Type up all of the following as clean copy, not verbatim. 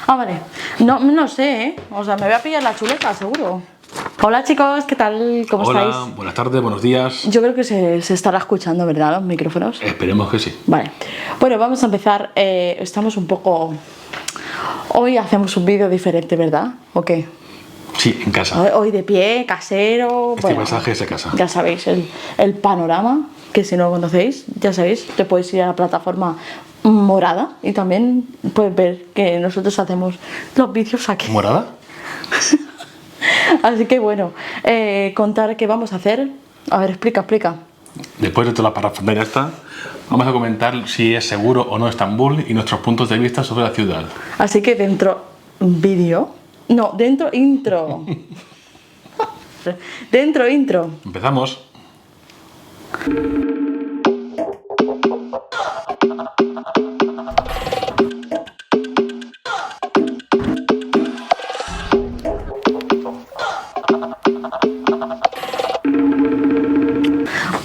Ah, vale. No sé, ¿eh? O sea, me voy a pillar la chuleta, seguro. Hola chicos, ¿qué tal? ¿Cómo estáis? Hola, buenas tardes, buenos días. Yo creo que se estará escuchando, ¿verdad? Los micrófonos. Esperemos que sí. Vale. Bueno, vamos a empezar. Estamos un poco... Hoy hacemos un vídeo diferente, ¿verdad? ¿O qué? Sí, en casa. Hoy de pie, casero. Este paisaje es de casa. Ya sabéis, el panorama, que si no lo conocéis, ya sabéis, te podéis ir a la plataforma morada y también puedes ver que nosotros hacemos los vídeos aquí. ¿Morada? Así que bueno, contar qué vamos a hacer. A ver, explica. Después de toda la parafernalia esta, vamos a comentar si es seguro o no Estambul y nuestros puntos de vista sobre la ciudad. Así que dentro intro. Dentro intro. Empezamos.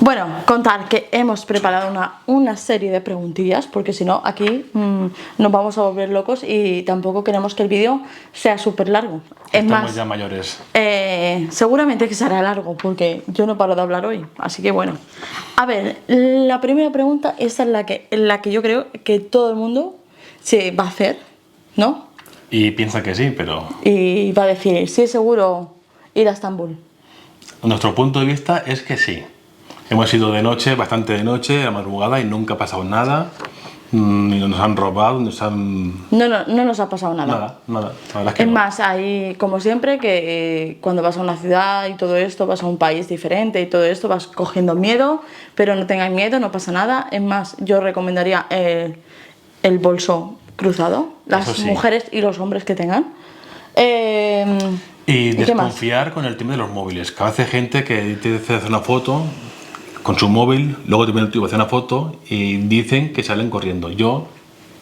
Bueno, contar que hemos preparado una serie de preguntillas, porque si no, aquí nos vamos a volver locos y tampoco queremos que el vídeo sea súper largo. Es Estamos más, ya mayores. seguramente que será largo, porque yo no paro de hablar hoy, así que bueno. A ver, la primera pregunta, esta es la que yo creo que todo el mundo se va a hacer, ¿no? Y piensa que sí, pero Y va a decir, sí es seguro ir a Estambul. nuestro punto de vista es que sí. Hemos ido de noche, bastante de noche, a madrugada y nunca ha pasado nada. Ni nos han robado, nos han... No nos ha pasado nada. Nada. La verdad es que Es no. más, hay, como siempre, que cuando vas a una ciudad y todo esto, vas a un país diferente y todo esto, vas cogiendo miedo, pero no tengáis miedo, no pasa nada. Es más, yo recomendaría el bolso cruzado, las Eso sí. mujeres y los hombres que tengan. Y qué más? desconfiar con el tema de los móviles. Que a veces hay gente que te hace una foto con su móvil, luego te viene el tío a hacer una foto y dicen que salen corriendo. Yo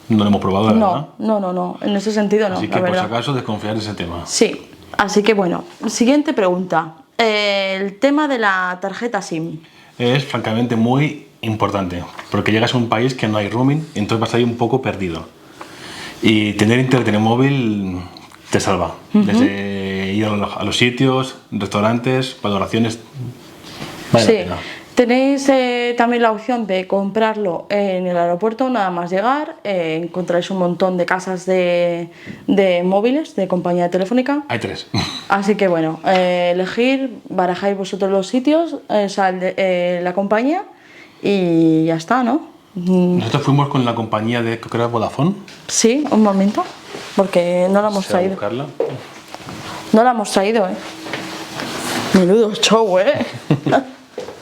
no lo hemos probado, la verdad. No, en ese sentido no, Así la que por si verdad. acaso desconfiar de ese tema. Sí, así que bueno, siguiente pregunta. El tema de la tarjeta SIM. Es francamente muy importante, porque llegas a un país que no hay roaming y entonces vas ahí un poco perdido. Y tener internet en el móvil te salva. Desde ir a los sitios, restaurantes, valoraciones. Vale Sí, la pena. tenéis también la opción de comprarlo en el aeropuerto, nada más llegar. Encontráis un montón de casas de móviles, de compañía telefónica. Hay 3. Así que bueno, elegir, barajáis vosotros los sitios, la compañía y ya está, ¿no? Nosotros fuimos con la compañía de, creo que era Vodafone. Sí, un momento, porque no la hemos Se va a traído. buscarla. No la hemos traído, ¿eh? Menudo show, ¿eh?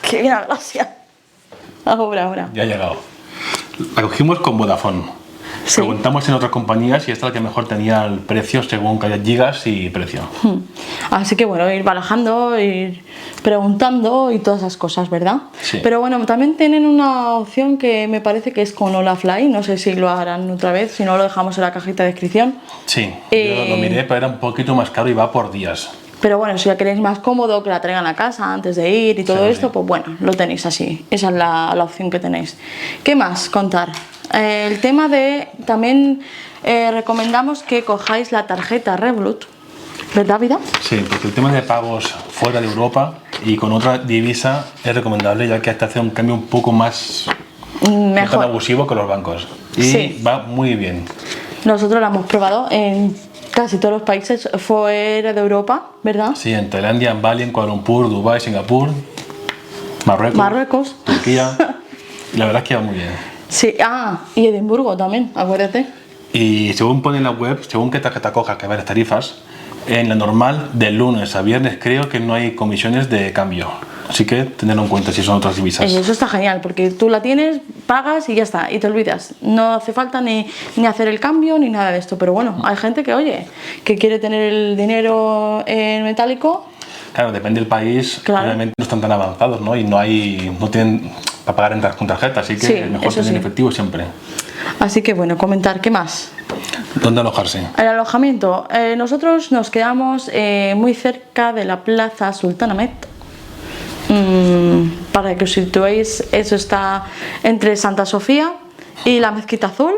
¡Qué bien, gracias! Ahora. Ya ha llegado. La cogimos con Vodafone. Sí. Preguntamos en otras compañías y esta es la que mejor tenía el precio según cada gigas y precio. Así que bueno, ir barajando, ir preguntando y todas esas cosas, ¿verdad? Sí. Pero bueno, también tienen una opción que me parece que es con Olafly, no sé si lo harán otra vez, si no lo dejamos en la cajita de descripción. Sí, yo lo miré, pero era un poquito más caro y va por días. Pero bueno, si la queréis más cómodo, que la traigan a casa antes de ir y todo Sí, esto, sí. pues bueno, lo tenéis así. Esa es la opción que tenéis. ¿Qué más contar? El tema de... También recomendamos que cojáis la tarjeta Revolut, ¿verdad, vida? Sí, porque el tema de pagos fuera de Europa y con otra divisa es recomendable, ya que hasta hace un cambio un poco más no tan Mejor. abusivo que los bancos. Y Sí. va muy bien. Nosotros la hemos probado en casi todos los países fuera de Europa, ¿verdad? Sí, en Tailandia, en Bali, en Kuala Lumpur, Dubái, Singapur, Marruecos. Turquía. Y la verdad es que va muy bien. Sí, y Edimburgo también, acuérdate. Y según pone en la web, según qué tarjeta cojas, que hay varias tarifas, en la normal de lunes a viernes creo que no hay comisiones de cambio. Así que tenerlo en cuenta si son otras divisas. Eso está genial, porque tú la tienes, pagas y ya está, y te olvidas. No hace falta ni hacer el cambio ni nada de esto. Pero bueno, hay gente que, oye, que quiere tener el dinero en metálico. Claro, depende del país, Claro. obviamente no están tan avanzados, ¿no? Y no tienen para pagar con tarjeta, así que Sí, es mejor eso tener sí. efectivo siempre. Así que bueno, comentar, ¿qué más? ¿Dónde alojarse? El alojamiento. Nosotros nos quedamos muy cerca de la Plaza Sultanamet. Para que os situéis, eso está entre Santa Sofía y la Mezquita Azul.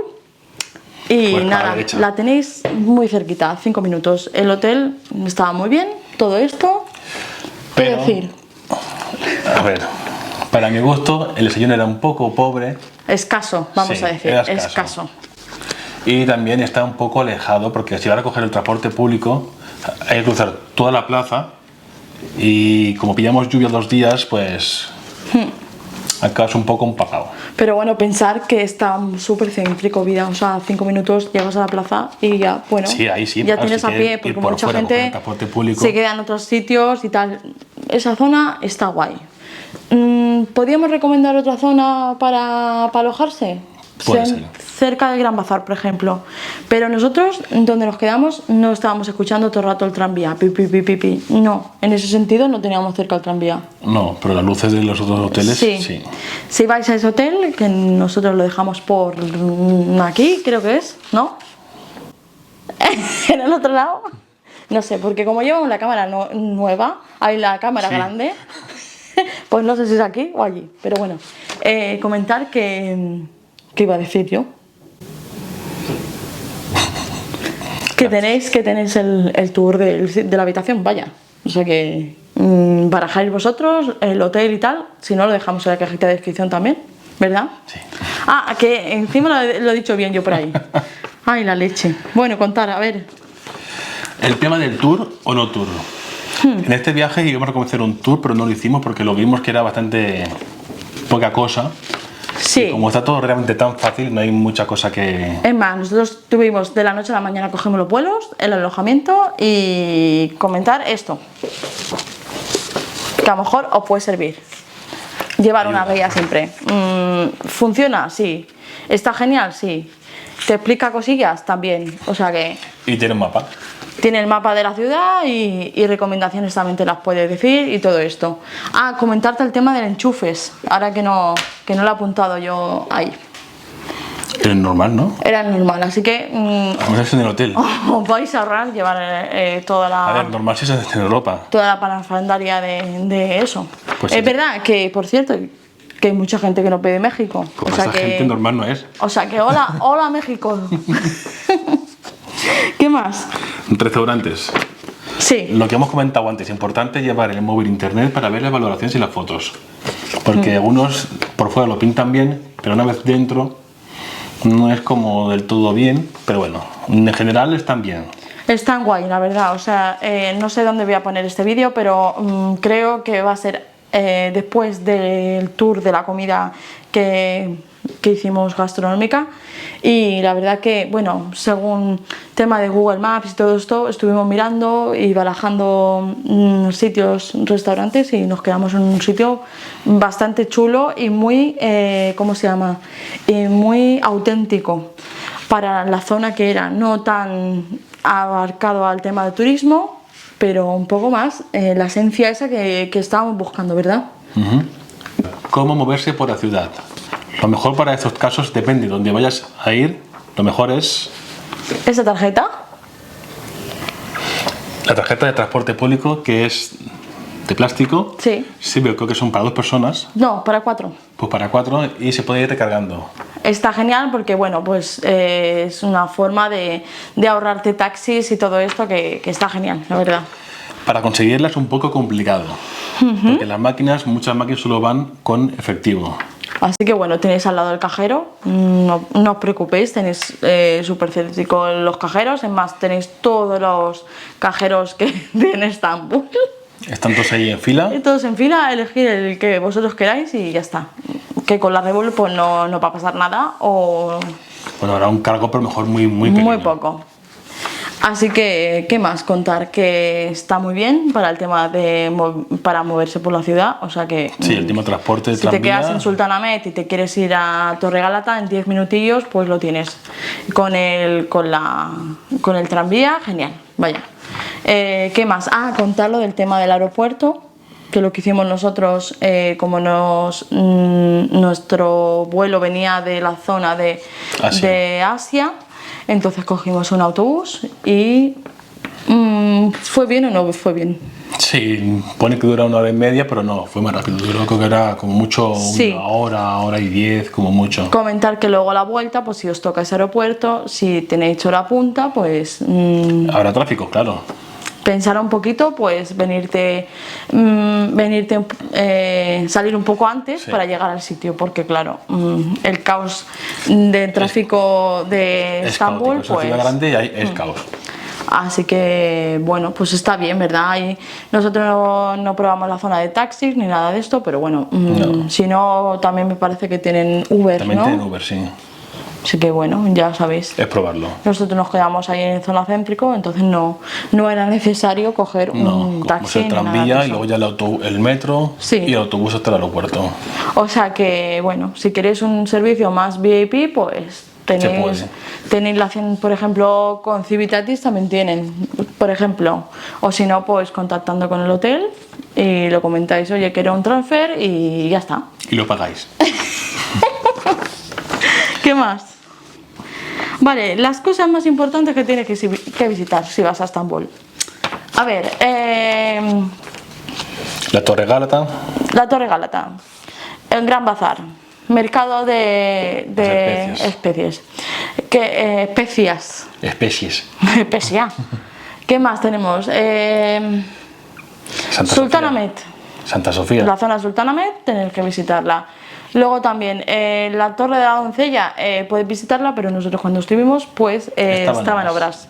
Y Pues para la nada, derecha. la tenéis muy cerquita, 5 minutos. El hotel estaba muy bien, todo esto. ¿Qué Pero- decir? A ver, para mi gusto, el desayuno era un poco pobre Escaso, vamos Sí, a decir, era escaso. escaso. y también está un poco alejado porque si vas a coger el transporte público hay que cruzar toda la plaza y como pillamos lluvia 2 días, pues acabas un poco empapado. Pero bueno, pensar que está súper céntrico, vida, o sea, 5 minutos llegas a la plaza y ya, bueno, Sí, ahí sí, ya claro, tienes si a quieres pie, ir porque por mucha fuera, coger el gente transporte público. se queda en otros sitios y tal. Esa zona está guay. ¿Podríamos recomendar otra zona para alojarse? Puede ser. Cerca del Gran Bazar, por ejemplo. Pero nosotros, donde nos quedamos, no estábamos escuchando todo el rato el tranvía. Pi, pi, pi, pi, pi. No, en ese sentido no teníamos cerca el tranvía. No, pero las luces de los otros hoteles sí. Si vais a ese hotel, que nosotros lo dejamos por aquí, creo que es, ¿no? En el otro lado. No sé, porque como llevamos la cámara nueva, hay la cámara Sí. grande, pues no sé si es aquí o allí. Pero bueno, comentar que... ¿Qué iba a decir yo? Que tenéis el tour de la habitación, vaya. O sea que barajáis vosotros el hotel y tal. Si no, lo dejamos en la cajita de descripción también, ¿verdad? Sí. Ah, que encima lo he dicho bien yo por ahí. Ay, la leche. Bueno, contar, a ver. El tema del tour o no tour. En este viaje íbamos a comenzar un tour, pero no lo hicimos porque lo vimos que era bastante poca cosa. Sí. Como está todo realmente tan fácil, no hay mucha cosa que... Es más, nosotros tuvimos de la noche a la mañana, cogemos los vuelos, el alojamiento y comentar esto. Que a lo mejor os puede servir. Llevar una guía siempre. ¿Funciona? Sí. ¿Está genial? Sí. ¿Te explica cosillas? También. O sea que Y tiene un mapa. tiene el mapa de la ciudad y recomendaciones también te las puede decir y todo esto. Ah, comentarte el tema del enchufes. Ahora que no lo he apuntado yo ahí. Es normal, ¿no? Era normal, así que Vamos a hacer en el hotel. os vais a ahorrar llevar toda A ver, la normal si es en Europa. parafernalia de eso. Pues es sí. verdad que, por cierto, que hay mucha gente que no pide México. Pues esa gente normal no es. O sea que hola México. ¿Qué más? Restaurantes. Sí, Lo que hemos comentado antes, importante llevar el móvil internet para ver las valoraciones y las fotos. Porque algunos por fuera lo pintan bien, pero una vez dentro no es como del todo bien. Pero bueno, en general están bien. están guay, la verdad. O sea, no sé dónde voy a poner este vídeo, pero creo que va a ser después del tour de la comida que hicimos gastronómica. Y la verdad que, bueno, según tema de Google Maps y todo esto, estuvimos mirando y barajando sitios, restaurantes, y nos quedamos en un sitio bastante chulo y muy, ¿cómo se llama? Muy auténtico para la zona que era, no tan abarcado al tema del turismo, pero un poco más la esencia esa que estábamos buscando, ¿verdad? ¿Cómo moverse por la ciudad? Lo mejor para estos casos depende de dónde vayas a ir. Lo mejor es ¿Esa tarjeta? la tarjeta de transporte público, que es de plástico. Sí. Sí, pero creo que son para 2 personas. No, para 4. Pues para 4 y se puede ir recargando. Está genial porque, bueno, pues es una forma de ahorrarte taxis y todo esto que está genial, la verdad. Para conseguirla es un poco complicado. Porque muchas máquinas solo van con efectivo. Así que bueno, tenéis al lado el cajero, no os preocupéis, tenéis súper céntrico los cajeros, es más, tenéis todos los cajeros que tiene Estambul. Están todos ahí en fila. Y todos en fila, elegir el que vosotros queráis y ya está. Que con la Revolut pues no va a pasar nada o Bueno, habrá un cargo, pero mejor muy pequeño. muy poco. Así que, ¿qué más contar? Que está muy bien para el tema para moverse por la ciudad, o sea que... Sí, el tema de transporte, Si te tranvía. quedas en Sultanamet y te quieres ir a Torre Galata en 10 minutillos, pues lo tienes. Con el tranvía, genial, vaya. ¿Qué más? Ah, contar lo del tema del aeropuerto, que lo que hicimos nosotros, como nuestro vuelo venía de la zona de Asia, entonces cogimos un autobús y ¿fue bien o no fue bien? Sí, pone que dura 1 hora y media, pero no, fue más rápido. Yo creo que era como mucho Sí. 1 hora, 1 hora y 10, como mucho. Comentar que luego a la vuelta, pues si os toca ese aeropuerto, si tenéis hora punta, pues Habrá tráfico, claro. pensar un poquito, pues salir un poco antes Sí. para llegar al sitio, porque claro, el caos de tráfico de Es Estambul, caótico, es una ciudad pues... grande y es caos. Así que, bueno, pues está bien, ¿verdad? Y nosotros no probamos la zona de taxis ni nada de esto, pero bueno, No. si no, también me parece que tienen Uber, También ¿no? tienen Uber, sí. Así que, bueno, ya sabéis. Es probarlo. Nosotros nos quedamos ahí en zona céntrico, entonces no era necesario coger No, un cogemos taxi el ni nada de tranvía y eso. luego ya el metro Sí. y el autobús hasta el aeropuerto. O sea que, bueno, si queréis un servicio más VIP, pues tenéis la opción, por ejemplo, con Civitatis también tienen, por ejemplo, o si no, pues contactando con el hotel y lo comentáis, oye, quiero un transfer y ya está. Y lo pagáis. ¿Qué más? Vale, las cosas más importantes que tienes que visitar si vas a Estambul. A ver, La Torre Gálata. la Torre Gálata, el Gran Bazar, mercado de Las especies. Especias. Especies. Especia. ¿Qué más tenemos? Santa Sultanahmet. Sofía. Santa Sofía. La zona Sultanahmet, tenéis que visitarla. Luego también la Torre de la Doncella, puedes visitarla, pero nosotros cuando estuvimos, pues estaba en obras.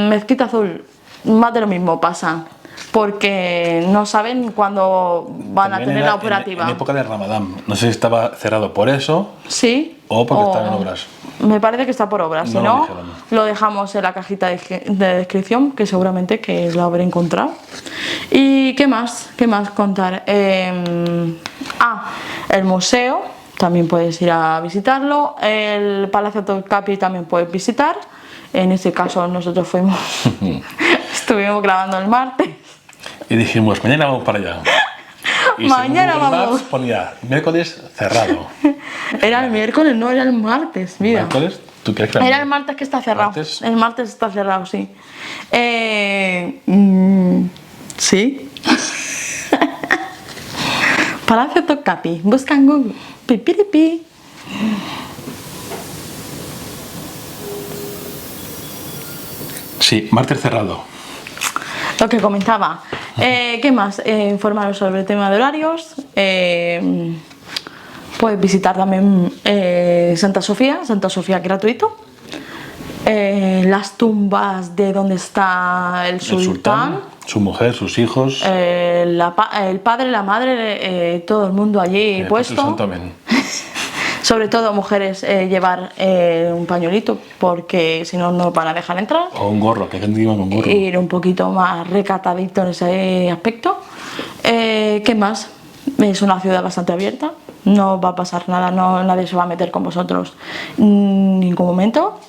Mezquita Azul, más de lo mismo pasa, porque no saben cuándo van También a tener era la operativa. En época de Ramadán. No sé si estaba cerrado por eso Sí. o porque estaba en obras. Me parece que está por obras, si No lo no, dijeron. lo dejamos en la cajita de descripción, que seguramente que lo habré encontrado. ¿Y qué más? ¿Qué más contar? El museo, también puedes ir a visitarlo. El Palacio Topkapi también puedes visitar. En este caso nosotros fuimos, estuvimos grabando el martes. Y dijimos, mañana vamos para allá. Y Mañana según Google vamos. Maps ponía miércoles cerrado. Era el miércoles, no, era el martes, mira. ¿Miércoles? ¿Tú crees que Era el martes que está cerrado. ¿Martes? El martes está cerrado, sí. Sí. Palacio Topkapi. Busca en Google. Pipiripi. Sí, martes cerrado. Lo que comentaba. ¿Qué más? Informaros sobre el tema de horarios. Puedes visitar también Santa Sofía gratuito. Las tumbas de donde está el El sultán. su mujer, sus hijos. El padre, la madre, todo el mundo allí puesto. Santo, amén. Sobre todo mujeres, llevar un pañuelito porque si no, no van a dejar entrar. O un gorro, que hay gente que iba con gorro. Ir un poquito más recatadito en ese aspecto. ¿Qué más? Es una ciudad bastante abierta, no va a pasar nada, nadie se va a meter con vosotros en ningún momento.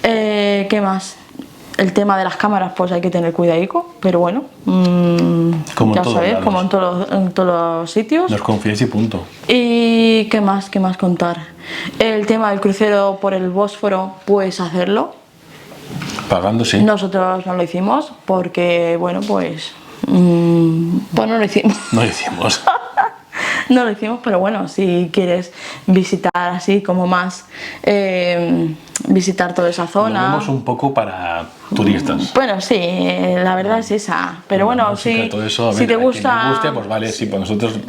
¿Qué más? El tema de las cámaras, pues hay que tener cuidadico, pero bueno, Como en ya todos sabéis, lados. como en todos los sitios. No os confiéis y punto. ¿Y qué más contar? El tema del crucero por el Bósforo, puedes hacerlo. Pagando, sí. Nosotros no lo hicimos porque, bueno, pues no lo hicimos. No lo hicimos. No lo hicimos, pero bueno, si quieres visitar así como más, visitar toda esa Lo zona. vemos un poco para turistas. Bueno, sí, la verdad es esa. Pero bueno, Música, si, todo eso, a si ver, te a quien gusta, le guste, pues vale, sí, pues nosotros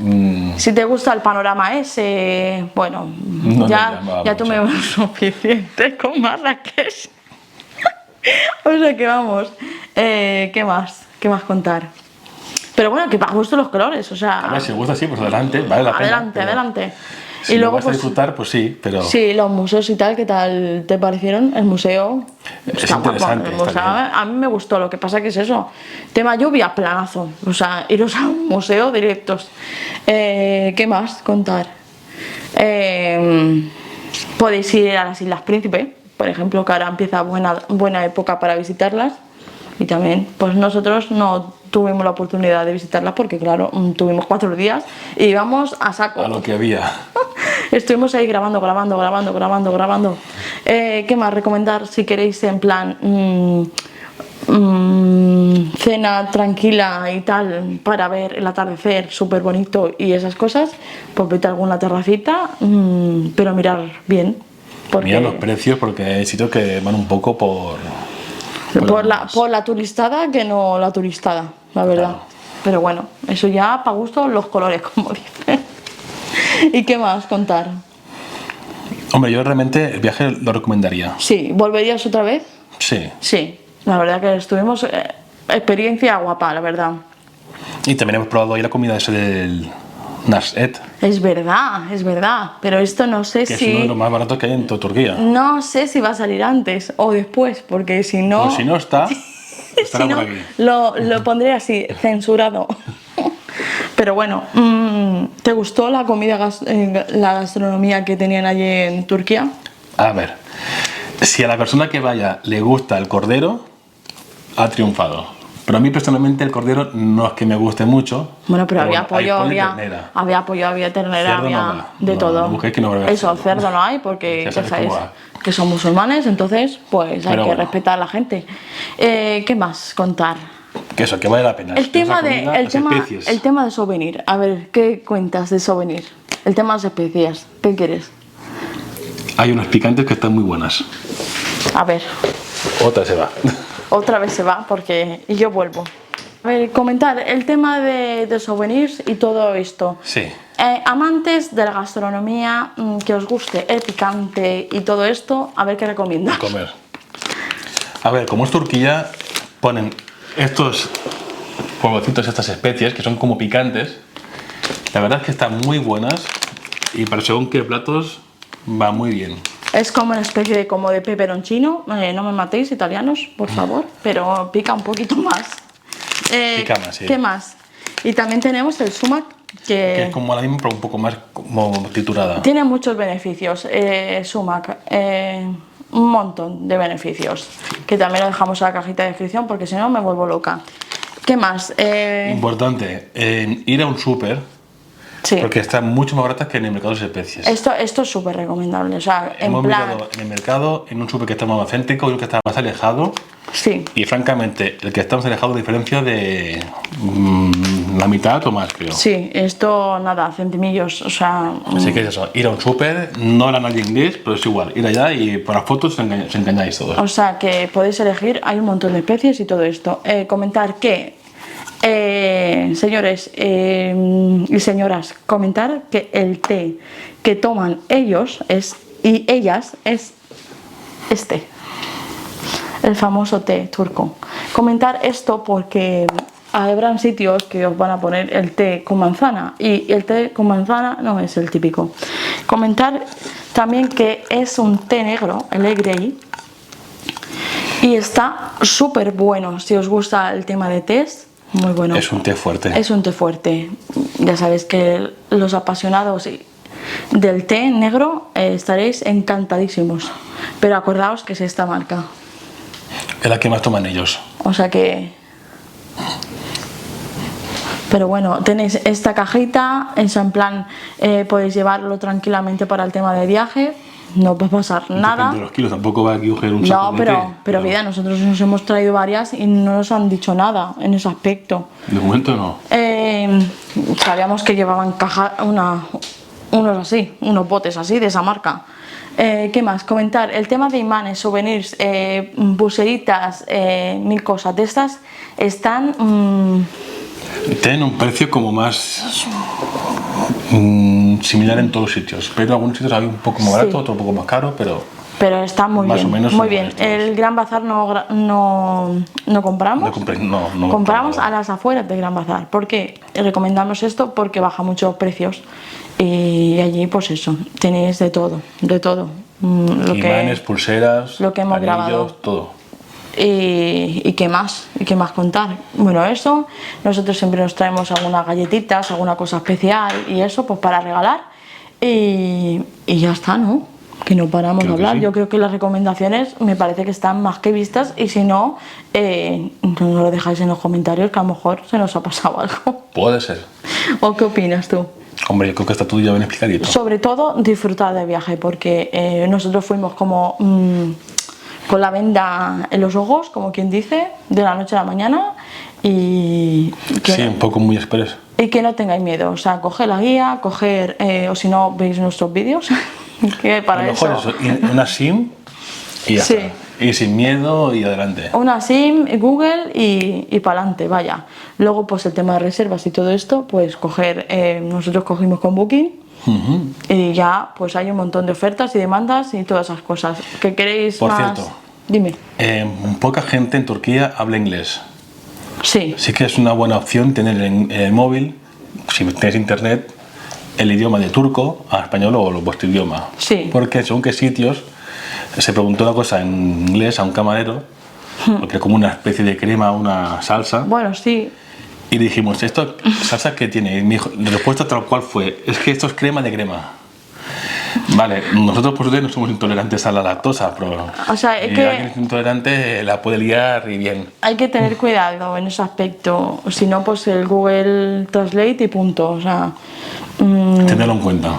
si te gusta el panorama ese, bueno, No nos ya llama tuvimos suficiente con Marrakech. O sea que vamos, ¿qué más contar? Pero bueno, que para gusto los colores, o sea, a ver, si os gusta, sí, pues adelante, vale la pena. adelante, pero adelante. Si Y lo luego vas a pues disfrutar, pues sí, pero sí, los museos y tal, ¿qué tal te parecieron? El museo es está guapo, interesante. o sea, Está bien. a mí me gustó, lo que pasa que es eso, tema lluvia, planazo, o sea, iros a un museo directos. ¿Qué más contar? Podéis ir a las Islas Príncipe, por ejemplo, que ahora empieza buena época para visitarlas. Y también, pues nosotros no tuvimos la oportunidad de visitarlas porque, claro, tuvimos 4 días y íbamos a saco. A lo que había. Estuvimos ahí grabando. ¿Qué más recomendar si queréis en plan cena tranquila y tal para ver el atardecer súper bonito y esas cosas, pues vete a alguna terracita, pero mirar bien. Porque Mira los precios porque hay sitios que van un poco por la turistada que no la turistada, la verdad. Claro. Pero bueno, eso ya para gusto los colores, como dicen. ¿Y qué más contar? Hombre, yo realmente el viaje lo recomendaría. Sí, ¿volverías otra vez? Sí. Sí, la verdad que estuvimos... experiencia guapa, la verdad. Y también hemos probado ahí la comida ese del Nashet, Es verdad. Pero esto no sé que es uno de si... los más baratos que hay en toda Turquía. No sé si va a salir antes o después, porque si no... Pues si no está, estará si no, por aquí. lo pondré así, censurado. Pero bueno, ¿te gustó la comida, la gastronomía que tenían allí en Turquía? A ver, si a la persona que vaya le gusta el cordero, ha triunfado. Pero a mí personalmente el cordero no es que me guste mucho. Bueno, pero había hay pollo, pollo y había pollo, había ternera, Cerdo no había va. de No, todo. no busquéis que no habrá Eso, cerdo. cerdo no hay porque Ya ya sabes sabéis cómo va. que son musulmanes, entonces pues hay Pero que bueno. respetar a la gente. ¿Qué más contar? Que eso, que vale la pena. El tema Esa de comida, las especies. el tema de souvenir. A ver, ¿qué cuentas de souvenir? El tema de las especias. ¿Qué quieres? Hay unas picantes que están muy buenas. A ver, Otra se va. otra vez se va porque y yo vuelvo. A ver, comentar el tema de souvenirs y todo esto. Sí. Amantes de la gastronomía, que os guste el picante y todo esto, a ver qué recomiendas. Comer. A ver, como es Turquía, ponen estos polvocitos, estas especies que son como picantes. La verdad es que están muy buenas y para según qué platos va muy bien. Es como una especie de como de peperoncino, no me matéis italianos, por favor, pero pica un poquito más. Pica más, sí. ¿Qué más? Y también tenemos el sumac, Que es como la misma, pero un poco más como triturada. tiene muchos beneficios, sumac, un montón de beneficios, que también lo dejamos en la cajita de descripción porque si no me vuelvo loca. ¿Qué más? Importante, ir a un súper, Sí. porque están mucho más baratas que en el mercado de especies. Esto es súper recomendable, o sea, en Hemos plan... mirado en el mercado, en un súper que está más céntrico y uno que está más alejado. Sí, Y francamente, el que está más alejado, diferencia de la mitad o más, creo. sí, esto nada, centimillos, o sea... Así que es eso, ir a un súper, no hablan nadie inglés, pero es igual, ir allá y por las fotos os engañáis todos. O sea que podéis elegir, hay un montón de especies y todo esto. Comentar que, señores y señoras, comentar que el té que toman ellos y ellas es este, el famoso té turco. Comentar esto porque habrán sitios que os van a poner el té con manzana y el té con manzana no es el típico. Comentar también que es un té negro, el Earl Grey, y está súper bueno. Si os gusta el tema de tés, muy bueno. Es un té fuerte. Es un té fuerte. Ya sabéis que los apasionados del té negro estaréis encantadísimos. Pero acordaos que es esta marca. Es la que más toman ellos. O sea que... Pero bueno, tenéis esta cajita, en plan podéis llevarlo tranquilamente para el tema de viaje, no va a pasar nada. Depende de los kilos, tampoco va a coger un saco No, de té, pero vida, nosotros nos hemos traído varias y no nos han dicho nada en ese aspecto. De momento no. Sabíamos que llevaban unos botes así de esa marca. ¿Qué más? Comentar el tema de imanes, souvenirs, pulseritas, mil cosas de estas están... Tienen un precio como más similar en todos los sitios, pero en algunos sitios hay un poco más barato, Sí. otro un poco más caro, pero está muy más bien. o menos Muy son bien. estos. El Gran Bazar no compramos. no Compramos a las afueras del Gran Bazar. ¿Por qué? Recomendamos esto porque baja mucho los precios. Y allí, pues eso, tenéis de todo, de todo. Imanes, pulseras, lo que hemos anillos, grabado. todo. ¿Y qué más? ¿Y qué más contar? Bueno, eso, nosotros siempre nos traemos algunas galletitas, alguna cosa especial y eso, pues para regalar. Y ya está, ¿no? Que no paramos de Creo que hablar. sí. Yo creo que las recomendaciones me parece que están más que vistas y si no, no lo dejáis en los comentarios que a lo mejor se nos ha pasado algo. Puede ser. ¿O qué opinas tú? Hombre, yo creo que está todo ya bien explicadito. Sobre todo disfrutar del viaje porque nosotros fuimos como con la venda en los ojos, como quien dice, de la noche a la mañana y Sí, un poco muy express. y que no tengáis miedo, o sea, coger la guía, o si no, veis nuestros vídeos, que A para lo mejor eso... una SIM y ya Sí. está. Y sin miedo y adelante. Una SIM, Google y para adelante, vaya. Luego, pues el tema de reservas y todo esto, pues nosotros cogimos con Booking y ya, pues hay un montón de ofertas y demandas y todas esas cosas. ¿Qué queréis Por más? cierto. Dime. Poca gente en Turquía habla inglés. Sí. Sí que es una buena opción tener en el móvil, si tenéis internet, el idioma de turco a español o vuestro idioma. Sí. Porque según qué sitios, se preguntó una cosa en inglés a un camarero, porque es como una especie de crema, una salsa, Bueno, sí. y le dijimos, ¿esto salsa qué tiene? Y me dijo, la respuesta tal cual fue, es que esto es crema de crema. Vale, nosotros por suerte no somos intolerantes a la lactosa, pero O sea, es si que- alguien es intolerante la puede liar y bien. Hay que tener cuidado en ese aspecto. Si no, pues el Google Translate y punto. O sea, Tenerlo en cuenta.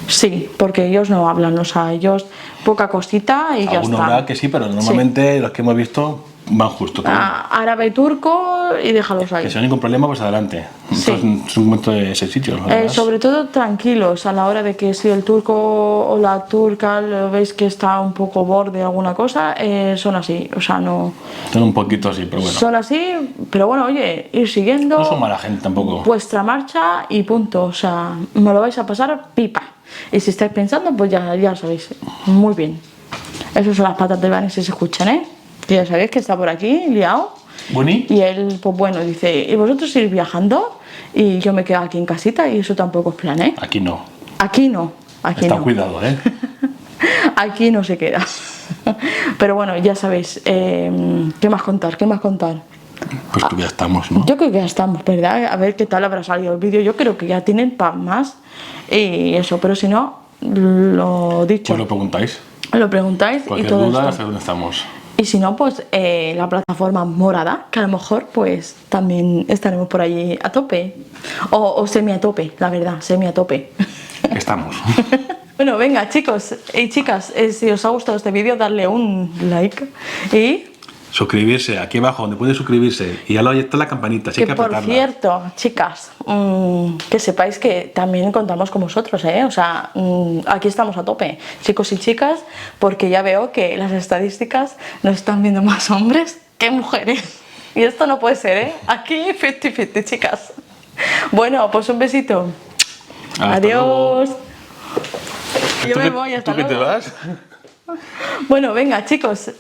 sí, porque ellos no hablan, o sea, ellos poca cosita y ya Alguno está. habrá que sí, pero normalmente los que hemos visto van justo. Árabe, turco y déjalos Que ahí. si no hay ningún problema, pues adelante. Sí. Entonces, es un momento de ese sitio. Sobre todo tranquilos a la hora de que si el turco o la turca lo veis que está un poco borde alguna cosa, son así, o sea, no... Son un poquito así, pero bueno. Son así, pero bueno, oye, ir siguiendo No son mala gente tampoco. vuestra marcha y punto, o sea, me lo vais a pasar pipa. Y si estáis pensando, pues ya lo sabéis, muy bien. Esas son las patas de Vane si se escuchan, ¿eh? Que ya sabéis que está por aquí, liado. ¿Boni? Y él, pues bueno, dice, ¿y vosotros ir viajando? Y yo me quedo aquí en casita y eso tampoco es plan, ¿eh? Aquí no. Aquí no, aquí Está no. cuidado, ¿eh? Aquí no se queda. Pero bueno, ya sabéis, ¿qué más contar? ¿Qué más contar? Pues que ya estamos, ¿no? Yo creo que ya estamos, ¿verdad? A ver qué tal habrá salido el vídeo. Yo creo que ya tienen para más y eso, pero si no, lo dicho, Pues lo preguntáis. lo preguntáis y Cualquier todo duda, esto. sabéis dónde estamos. Y si no, pues la plataforma morada, que a lo mejor pues también estaremos por allí a tope. O semi a tope, la verdad, semi a tope. Estamos. Bueno, venga chicos y chicas, si os ha gustado este vídeo, darle un like y Suscribirse, aquí abajo, donde puede suscribirse. Y al lado está la campanita, así que que por apretarla. cierto, chicas, que sepáis que también contamos con vosotros, ¿eh? O sea, aquí estamos a tope, chicos y chicas, porque ya veo que las estadísticas nos están viendo más hombres que mujeres. Y esto no puede ser, ¿eh? Aquí 50-50, chicas. Bueno, pues un besito. Hasta Adiós. luego. Yo ¿Tú me qué- voy, hasta ¿Tú qué te luego. vas? Bueno, venga, chicos